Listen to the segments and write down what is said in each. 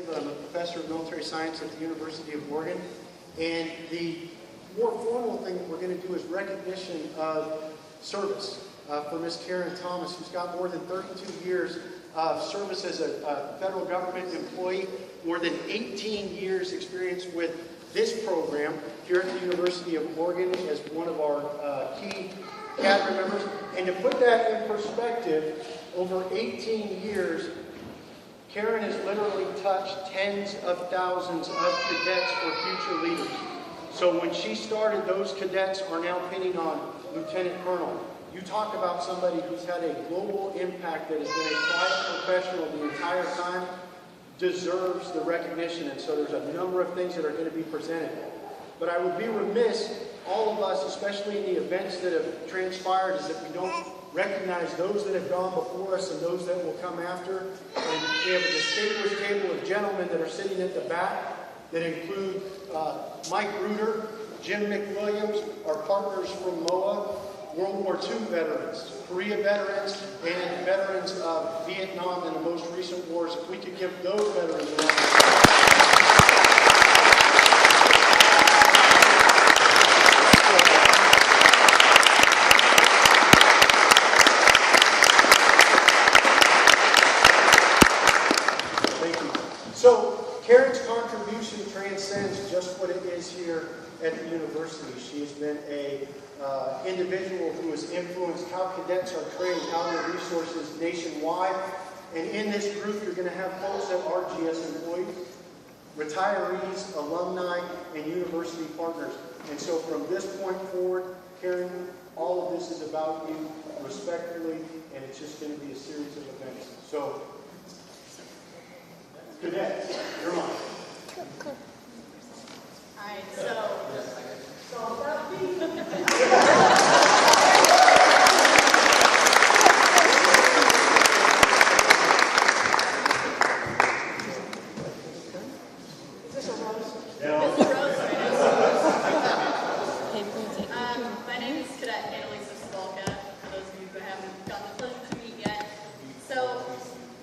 I'm a professor of military science at the University of Oregon, and the more formal thing that we're going to do is recognition of service for Ms. Karen Thomas, who's got more than 32 years of service as a federal government employee, more than 18 years experience with this program here at the University of Oregon as one of our key cadre members. And to put that in perspective, over 18 years, Karen has literally touched tens of thousands of cadets for future leaders. So when she started, those cadets are now pinning on Lieutenant Colonel. You talk about somebody who's had a global impact that has been a quiet professional the entire time, deserves the recognition. And so there's a number of things that are going to be presented. But I would be remiss, all of us, especially in the events that have transpired, is that we don't recognize those that have gone before us and those that will come after. And we have a distinguished table of gentlemen that are sitting at the back that include Mike Ruder, Jim McWilliams, our partners from MOA, World War II veterans, Korea veterans, and veterans of Vietnam and the most recent wars. If we could give those veterans a round of applause. So, Karen's contribution transcends just what it is here at the university. She has been an individual who has influenced how cadets are trained, how their resources nationwide. And in this group, you're going to have folks that are GS employees, retirees, alumni, and university partners. And so from this point forward, Karen, all of this is about you respectfully, and it's just going to be a series of events. So, cadets, you're on. All right, so it's all about me. Is this a rose? Yeah. This is a rose. My name is Cadet Annalisa Sabalka, for those of you who haven't gotten the pleasure to meet yet. So,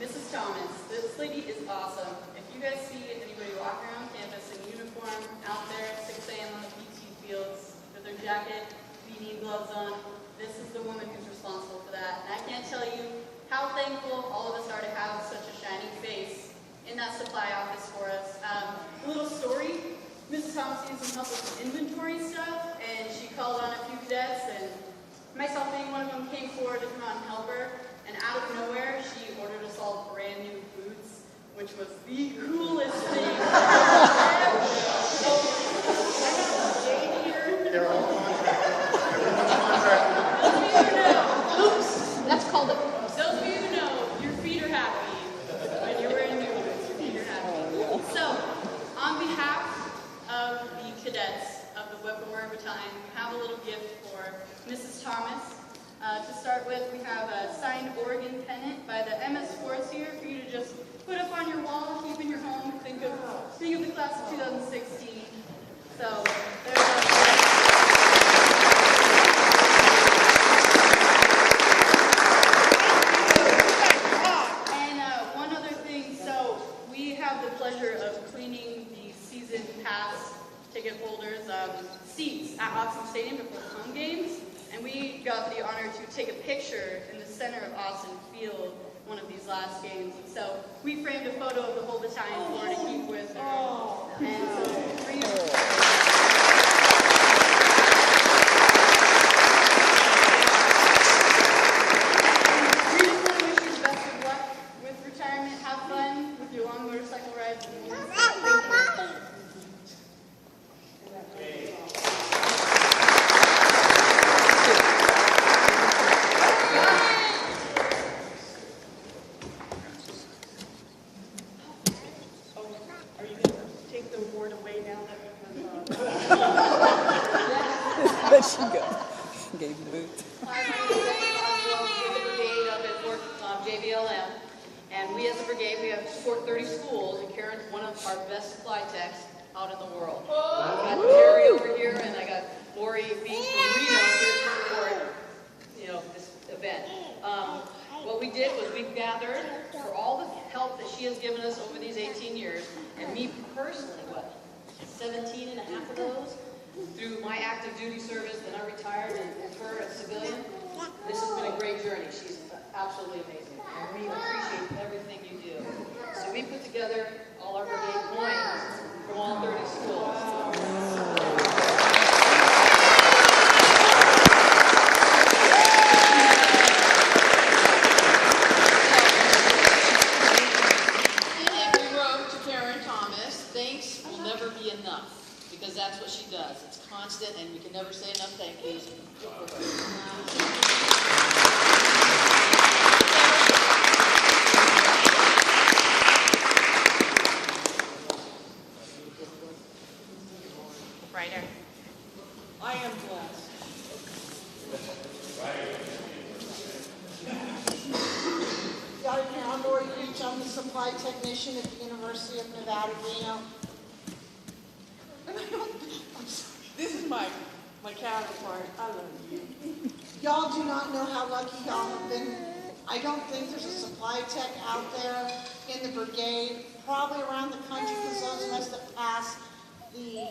Mrs. Thomas, this lady is awesome. If you guys see anybody walking around campus in uniform, out there at 6 a.m. on the PT fields with their jacket, beanie, gloves on, this is the woman who's responsible for that. And I can't tell you how thankful all of us are to have such a shining face in that supply office for us. A little story, Mrs. Thomas needed some help with some inventory stuff, and she called on a few cadets, and myself being one of them came forward to come out and help her. And out of nowhere, she ordered us all brand new boots, which was the coolest thing. So, I got a J here. They're all contracted. Those of you who know, oops, that's called a, those of you who know, your feet are happy. When you're wearing new boots, your feet are happy. So, on behalf of the cadets of the Weapon Warrior Battalion, we have a little gift for Mrs. Thomas. To start with, we have a signed Oregon pennant by the MS Force here for you to just put up on your wall, keep in your home. Think of the class of 2016. So there's and one other thing. So we have the pleasure of cleaning the season pass ticket holders' seats at Autzen Stadium before home games. And we got the honor to take a picture in the center of Autzen Field one of these last games. And so we framed a photo of the whole battalion for her to keep with her. And so for you. We just want to wish you the best of luck with retirement. Have fun with your long motorcycle rides. Thank you. There she goes. Gave the boot. Hi, my name is Ellen Boswell with the brigade up at Fort JBLM. And we as a brigade, we have support 30 schools, and Karen's one of our best supply techs out in the world. I got Jerry over here, and I got Lori being from Reno here to support, this event. What we did was we gathered, for all the help that she has given us over these 18 years, duty service, then I retired, and her as civilian. This has been a great journey. She's absolutely amazing, and we appreciate everything you do. So we put together all our brigade coins from all 30 schools. Because that's what she does. It's constant, and we can never say enough thank yous. Writer. I am blessed. I'm Lori Creech. I'm the supply technician at the University of Nevada, Reno. This is my counterpart. I love you. Y'all do not know how lucky y'all have been. I don't think there's a supply tech out there in the brigade, probably around the country, because those of us that pass the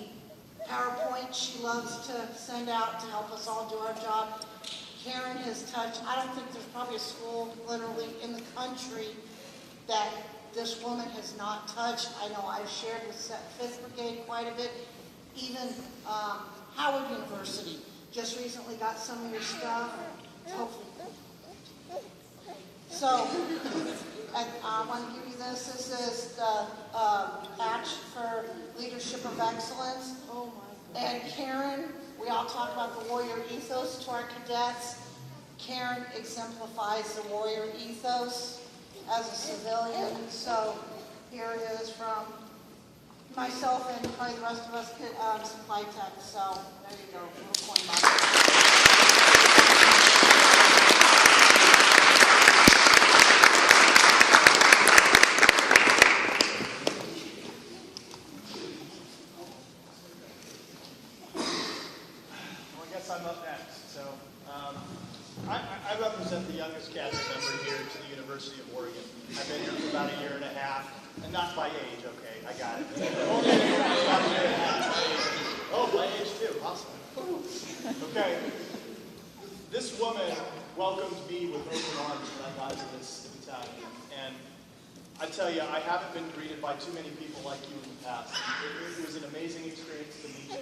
PowerPoint she loves to send out to help us all do our job. Karen has touched, I don't think there's probably a school literally in the country that this woman has not touched. I know I've shared with 5th Brigade quite a bit. Even Howard University just recently got some of your stuff. Hopefully. So I want to give you this. This is the patch for Leadership of Excellence. Oh my God. And Karen, we all talk about the warrior ethos to our cadets. Karen exemplifies the warrior ethos as a civilian. So here it is from myself and probably the rest of us supply tech. So there you go, little coin box. I'm up next. So I represent the youngest cabinet member here to the University of Oregon. I've been here for about a year and a half, and not by age, okay, I got it. Only about a year and a half. Oh, by age too, awesome. Okay, this woman welcomed me with open arms when I got to this battalion, and I tell you, I haven't been greeted by too many people like you in the past. It was an amazing experience to meet you.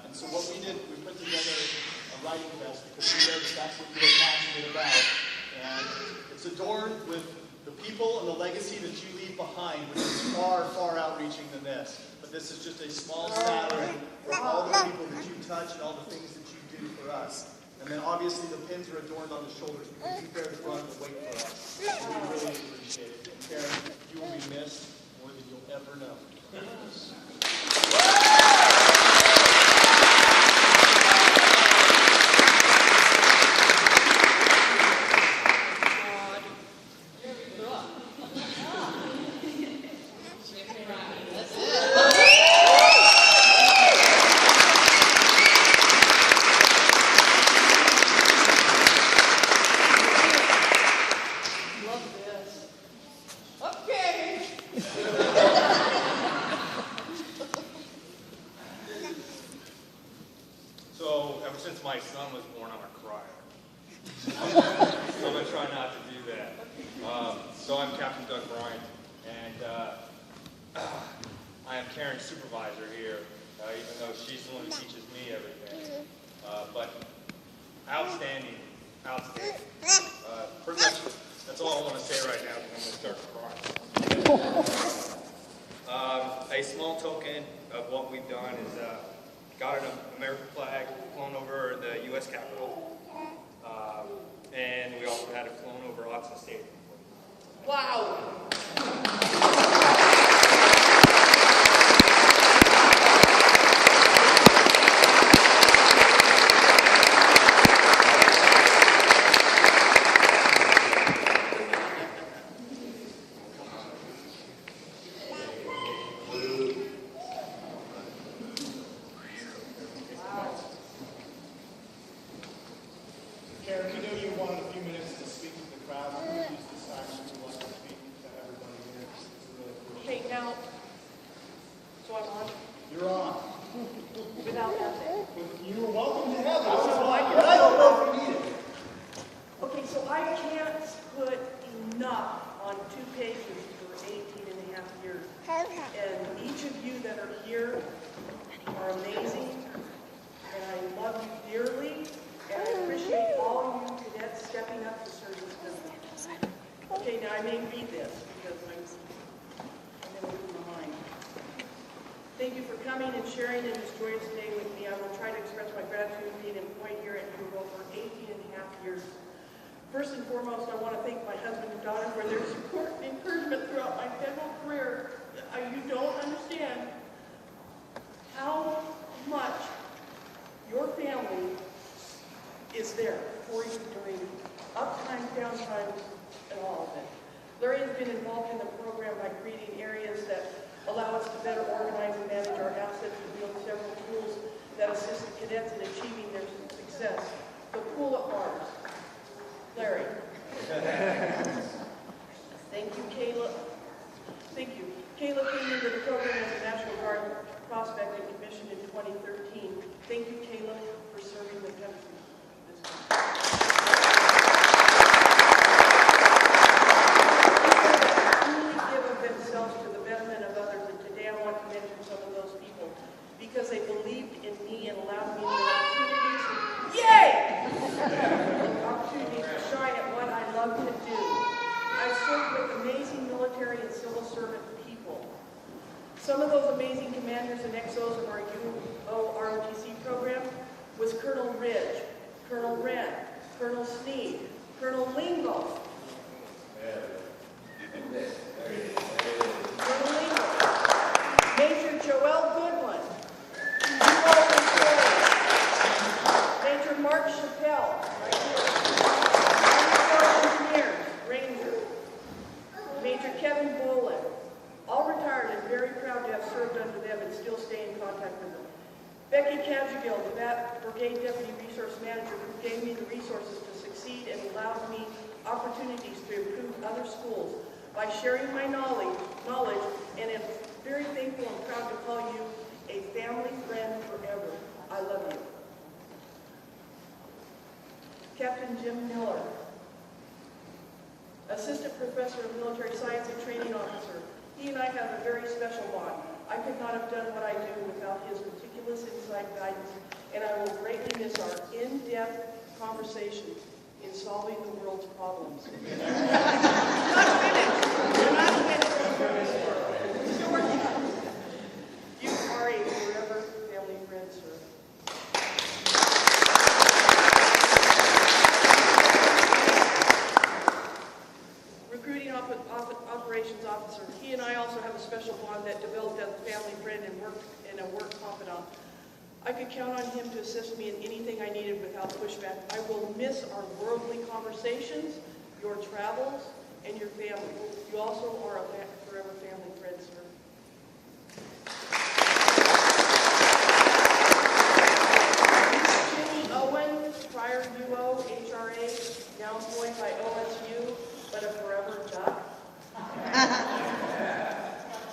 And so what we did, we put together a writing vest because we know that that's what you're passionate about. And it's adorned with the people and the legacy that you leave behind, which is far, far outreaching than this. But this is just a small smattering of all the people that you touch and all the things that you do for us. And then obviously the pins are adorned on the shoulders because you bear the brunt of the weight for us. And we really appreciate it. And Karen, you will be missed more than you'll ever know. So, ever since my son was born, I'm a crier. So I'm going to try not to do that. So I'm Captain Doug Bryant, and I am Karen's supervisor here, even though she's the one who teaches me everything. But outstanding, outstanding. Pretty much, that's all I want to say right now because I'm going to start crying. A small token of what we've done is got an American flag flown over the U.S. Capitol, and we also had it flown over Autzen Stadium. Wow. Karen, you know you wanted a few minutes to speak to the crowd. I'm going to use this time to like to speak to everybody here. It's really cool. Okay, now, so I'm on You're on. without that. With You were welcome to have it. So I But I don't know if you need it. Okay, so I can't put enough on 2 pages for 18 and a half years. And each of you that are here are amazing, and I love you dearly, and I appreciate all you cadets stepping up to serve this business. Okay, now I may read this because I'm going to lose my mind. Thank you for coming and sharing in this joyous day with me. I will try to express my gratitude being employed here at UO for 18 and a half years. First and foremost, I want to thank my husband and daughter for their support and encouragement throughout my federal career. You don't understand how much your family is there for you during uptime, downtime, and all of it. Larry has been involved in the program by creating areas that allow us to better organize and manage our assets and build several tools that assist the cadets in achieving their success. The pool at Mars. Larry. Thank you, Caleb. Thank you. Caleb came into the program as a National Guard prospect and commissioned in 2013. Thank you, Caleb, for serving the country. Truly give of themselves to the betterment of others, and today I want to mention some of those people because they believed in me and allowed me the opportunities. Yay! Opportunities to shine at what I love to do. I served with amazing military and civil servant people. Some of those amazing commanders and XOs of our UO ROTC program was Colonel Ridge, Colonel Wren, Colonel Sneed, Colonel Lingo. Colonel Lingo. Major Joel Goodwin. Major Mark Chappelle. Engineers, Ranger. Major Kevin Bolin. All retired and very proud to have served under them and still stay in contact with them. Becky Cadrigal, the Brigade Deputy Resource Manager, who gave me the resources to succeed and allowed me opportunities to improve other schools by sharing my knowledge, and am very thankful and proud to call you a family friend forever. I love you. Captain Jim Miller, Assistant Professor of Military Science and Training Officer. He and I have a very special bond. I could not have done what I do without his meticulous insight, guidance, and I will greatly miss our in-depth conversations in solving the world's problems. Not finished. We're not finished. Still working on it. You are a forever family friend, sir. Recruiting operations officer. He and I also have a special bond that developed as a family friend and a work confidant. I could count on him to assist me in anything I needed without pushback. I will miss our worldly conversations, your travels, and your family. You also are a forever family friend, sir. Jimmy Owen, prior UO, HRA, now employed by OSU, but a forever duck.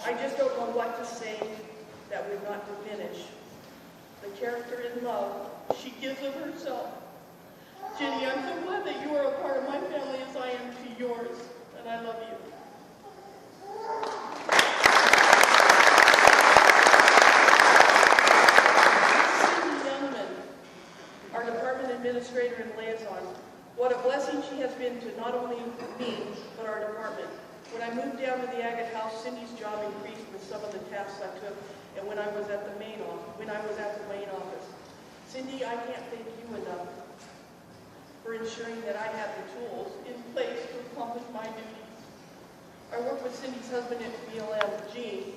I just don't know what to say that would not diminish the character in love she gives of herself. Jenny, I'm so glad that you are a part of my family as I am to yours, and I love you. Cindy Youngman, our department administrator and liaison. What a blessing she has been to not only me, but our department. When I moved down to the Agate House, Cindy's job increased with some of the tasks I took, and when I was at the main office. Cindy, I can't thank you enough for ensuring that I have the tools in place to accomplish my duties. I work with Cindy's husband at BLM, Gene,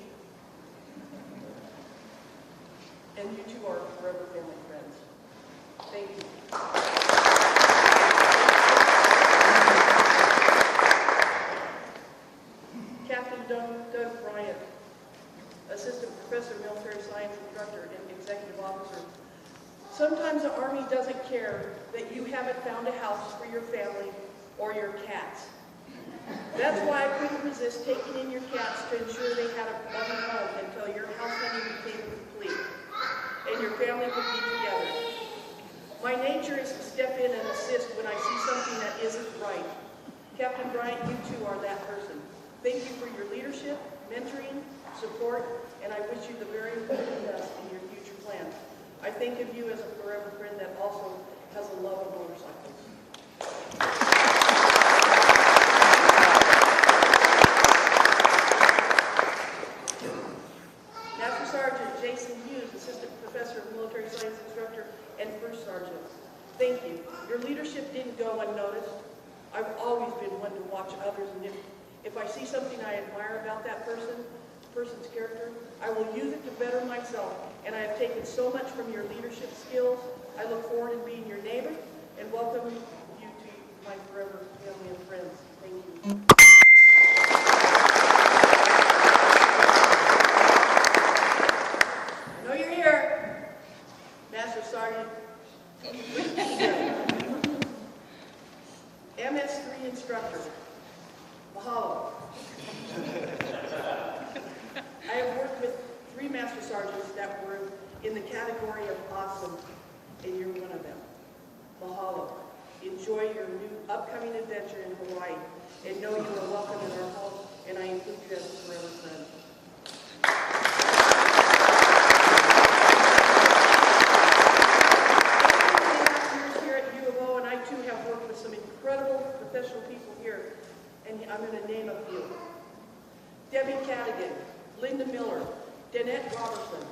and you two are forever family friends. Thank you. Captain Doug Bryant, Assistant Professor, Military Science Instructor, and Executive Officer. Sometimes the Army doesn't care that you haven't found a house for your family or your cats. That's why I couldn't resist taking in your cats to ensure they had a loving home until your house hunting became complete and your family could be together. I wish you the very best in your future plans. I think of you as a forever friend that also has a love of motorcycles. Master Sergeant Jason Hughes, Assistant Professor of Military Science Instructor and First Sergeant. Thank you. Your leadership didn't go unnoticed. I've always been one to watch others, and if I see something I admire about that person's character, I will use it to better myself, and I have taken so much from your leadership skills. I look forward to being your neighbor and welcome you to my forever family and friends. Thank you. I know you're here, Master Sergeant MS3 instructor. Mahalo. I have worked with 3 Master Sergeants that were in the category of awesome, and you're one of them. Mahalo. Enjoy your new upcoming adventure in Hawaii, and know you are welcome in our home, and I include you as a forever friend. Here at U of O, and I too have worked with some incredible professional people here, and I'm going to name a few. Debbie Cadigan, Linda Miller, Danette Robertson,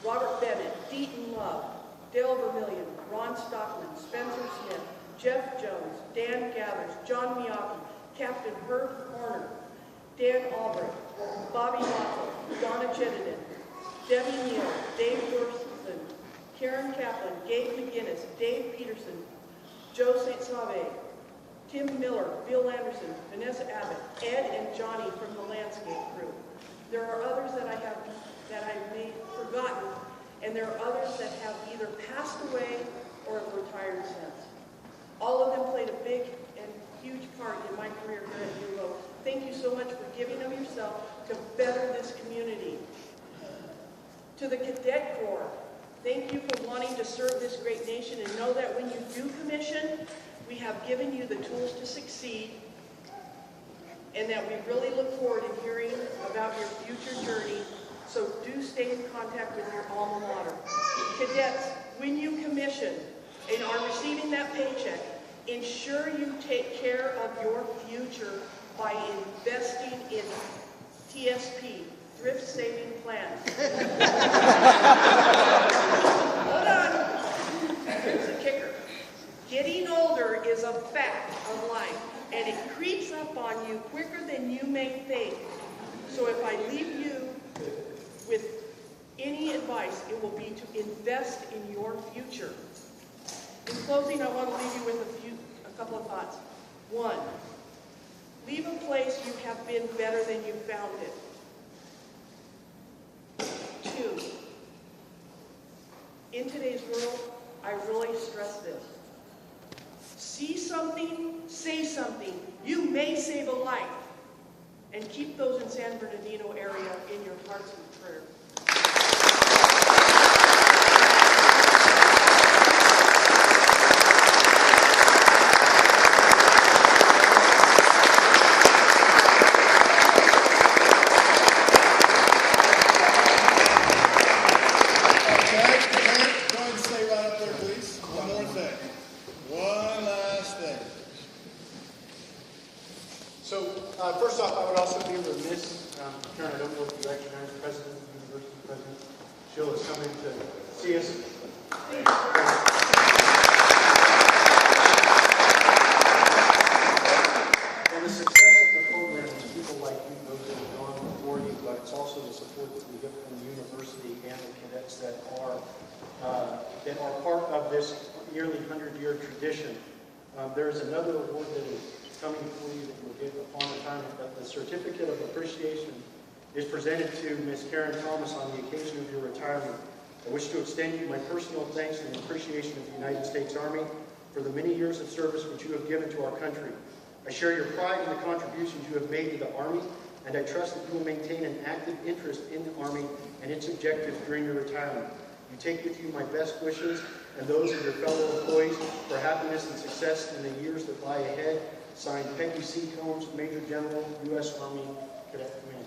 Robert Bennett, Deaton Love, Dale Vermillion, Ron Stockman, Spencer Smith, Jeff Jones, Dan Gathers, John Miyake, Captain Herb Horner, Dan Albrecht, Bobby Waffle, Donna Chittenden, Debbie Neal, Dave Dorson, Karen Kaplan, Gabe McGinnis, Dave Peterson, Joe St. Save, Tim Miller, Bill Anderson, Vanessa Abbott, Ed and Johnny from the landscape crew. There are others that I may have forgotten, and there are others that have either passed away or have retired since. All of them played a big and huge part in my career here at U of O. Thank you so much for giving of yourself to better this community. To the Cadet Corps, thank you for wanting to serve this great nation, and know that when you do commission, we have given you the tools to succeed, and that we really look forward to hearing about your future journey. So do stay in contact with your alma mater. Cadets, when you commission and are receiving that paycheck, ensure you take care of your future by investing in TSP, Thrift Saving Plans. Hold on. Here's the kicker. Getting older is a fact of life, and it creeps up on you quicker than you may think. So if I leave you with any advice, it will be to invest in your future. In closing, I want to leave you with a couple of thoughts. 1, leave a place you have been better than you found it. 2, in today's world, I really stress this. See something, say something. You may save a life. And keep those in San Bernardino area in your hearts and prayers. Go and stay right up there, please. One more thing. One last thing. So, first off, I would also be remiss, Karen, I don't know if you recognize the president of the university, President Schill is coming to see us. And the success of the program is people like you, those that have gone before you, but it's also the support that we get from the university and the cadets that are part of this nearly 100-year tradition. There is another award that is coming for you that you'll get upon retirement, but the certificate of appreciation is presented to Ms. Karen Thomas on the occasion of your retirement. I wish to extend you my personal thanks and appreciation of the United States Army for the many years of service which you have given to our country. I share your pride in the contributions you have made to the Army, and I trust that you will maintain an active interest in the Army and its objectives during your retirement. You take with you my best wishes and those of your fellow employees for happiness and success in the years that lie ahead. Signed, Peggy C. Combs, Major General, U.S. Army Cadet Command.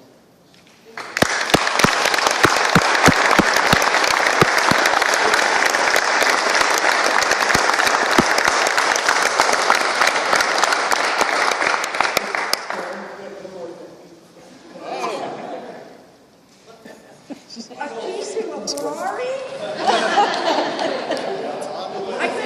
A piece of a Ferrari? I